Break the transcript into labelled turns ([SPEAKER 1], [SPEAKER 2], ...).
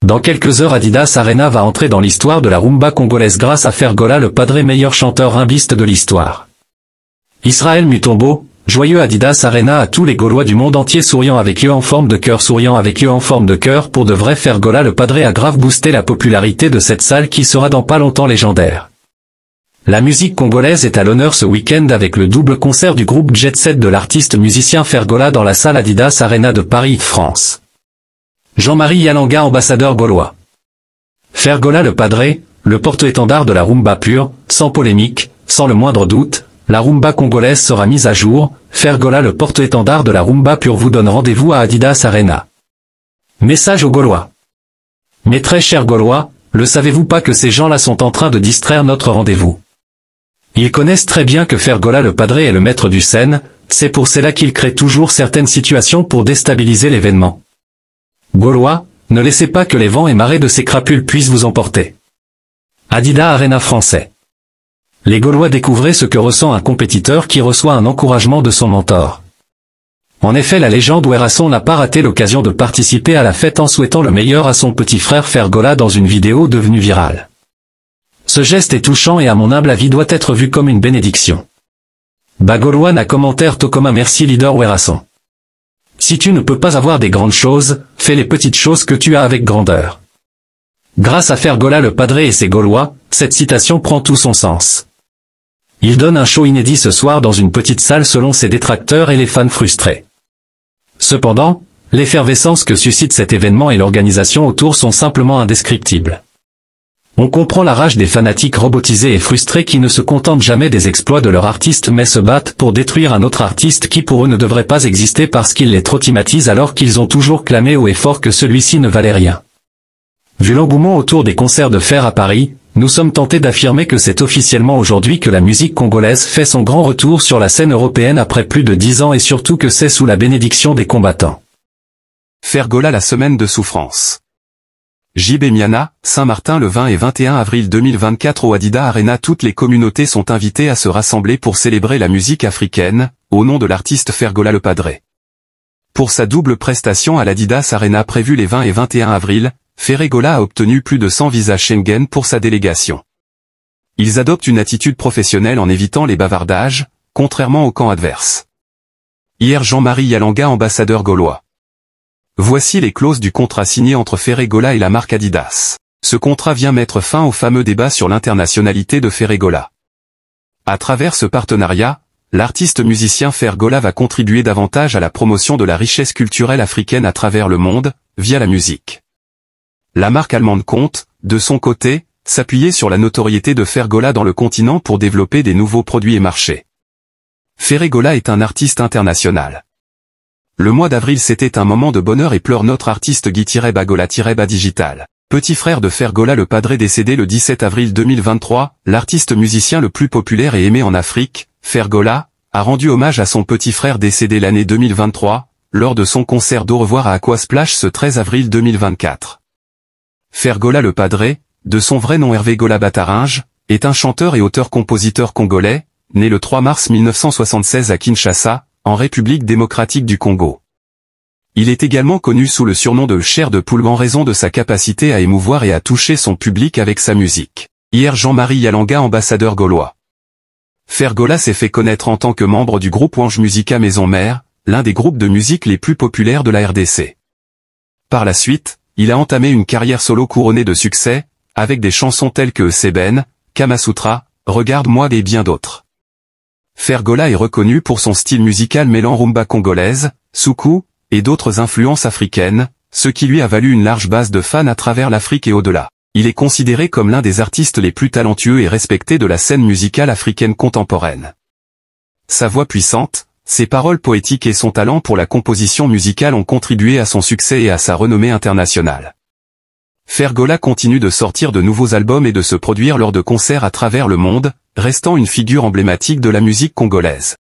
[SPEAKER 1] Dans quelques heures, Adidas Arena va entrer dans l'histoire de la rumba congolaise grâce à Fergola le Padré, meilleur chanteur rimbiste de l'histoire. Israël Mutombo, joyeux Adidas Arena à tous les Gaulois du monde entier, souriant avec eux en forme de cœur, souriant avec eux en forme de cœur. Pour de vrai, Fergola le Padré a grave boosté la popularité de cette salle qui sera dans pas longtemps légendaire. La musique congolaise est à l'honneur ce week-end avec le double concert du groupe Jet Set de l'artiste musicien Fergola dans la salle Adidas Arena de Paris, France. Jean-Marie Yalanga, ambassadeur gaulois. Fergola le Padré, le porte-étendard de la rumba pure, sans polémique, sans le moindre doute, la rumba congolaise sera mise à jour. Fergola le porte-étendard de la rumba pure vous donne rendez-vous à Adidas Arena. Message aux Gaulois. Mes très chers Gaulois, le savez-vous pas que ces gens-là sont en train de distraire notre rendez-vous? Ils connaissent très bien que Fergola le Padré est le maître du scène, c'est pour cela qu'ils créent toujours certaines situations pour déstabiliser l'événement. Gaulois, ne laissez pas que les vents et marées de ces crapules puissent vous emporter. Adidas Arena français. Les Gaulois, découvrez ce que ressent un compétiteur qui reçoit un encouragement de son mentor. En effet, la légende Werrason n'a pas raté l'occasion de participer à la fête en souhaitant le meilleur à son petit frère Fergola dans une vidéo devenue virale. Ce geste est touchant et à mon humble avis doit être vu comme une bénédiction. Gaulois n'a commentaire tout comme un merci leader Werrason. Si tu ne peux pas avoir des grandes choses, fais les petites choses que tu as avec grandeur. Grâce à Fergola le Padré et ses Gaulois, cette citation prend tout son sens. Il donne un show inédit ce soir dans une petite salle selon ses détracteurs et les fans frustrés. Cependant, l'effervescence que suscite cet événement et l'organisation autour sont simplement indescriptibles. On comprend la rage des fanatiques robotisés et frustrés qui ne se contentent jamais des exploits de leur artiste mais se battent pour détruire un autre artiste qui pour eux ne devrait pas exister parce qu'ils les traumatisent alors qu'ils ont toujours clamé haut et fort que celui-ci ne valait rien. Vu l'engouement autour des concerts de Fer à Paris, nous sommes tentés d'affirmer que c'est officiellement aujourd'hui que la musique congolaise fait son grand retour sur la scène européenne après plus de 10 ans et surtout que c'est sous la bénédiction des combattants.
[SPEAKER 2] Fergola, la semaine de souffrance. JB Miana, Saint-Martin le 20 et 21 avril 2024 au Adidas Arena. Toutes les communautés sont invitées à se rassembler pour célébrer la musique africaine, au nom de l'artiste Fergola le Padré. Pour sa double prestation à l'Adidas Arena prévue les 20 et 21 avril, Fergola a obtenu plus de 100 visas Schengen pour sa délégation. Ils adoptent une attitude professionnelle en évitant les bavardages, contrairement au camp adverse. Hier, Jean-Marie Yalanga, ambassadeur gaulois. Voici les clauses du contrat signé entre Fergola et la marque Adidas. Ce contrat vient mettre fin au fameux débat sur l'internationalité de Fergola. À travers ce partenariat, l'artiste musicien Fergola va contribuer davantage à la promotion de la richesse culturelle africaine à travers le monde, via la musique. La marque allemande compte, de son côté, s'appuyer sur la notoriété de Fergola dans le continent pour développer des nouveaux produits et marchés. Fergola est un artiste international. Le mois d'avril, c'était un moment de bonheur et pleure notre artiste Guy-Bagola-Ba Digital. Petit frère de Fergola le Padré décédé le 17 avril 2023, l'artiste musicien le plus populaire et aimé en Afrique, Fergola, a rendu hommage à son petit frère décédé l'année 2023, lors de son concert d'au revoir à Aquasplash ce 13 avril 2024. Fergola le Padré, de son vrai nom Hervé Gola Bataringe, est un chanteur et auteur-compositeur congolais, né le 3 mars 1976 à Kinshasa, en République démocratique du Congo. Il est également connu sous le surnom de Chair de Poule en raison de sa capacité à émouvoir et à toucher son public avec sa musique. Hier, Jean-Marie Yalanga, ambassadeur gaulois. Fergola s'est fait connaître en tant que membre du groupe Ange Musica Maison Mère, l'un des groupes de musique les plus populaires de la RDC. Par la suite, il a entamé une carrière solo couronnée de succès, avec des chansons telles que Seben, Kamasutra, Regarde-moi et bien d'autres. Fergola est reconnu pour son style musical mêlant rumba congolaise, soukous, et d'autres influences africaines, ce qui lui a valu une large base de fans à travers l'Afrique et au-delà. Il est considéré comme l'un des artistes les plus talentueux et respectés de la scène musicale africaine contemporaine. Sa voix puissante, ses paroles poétiques et son talent pour la composition musicale ont contribué à son succès et à sa renommée internationale. Fergola continue de sortir de nouveaux albums et de se produire lors de concerts à travers le monde, restant une figure emblématique de la musique congolaise.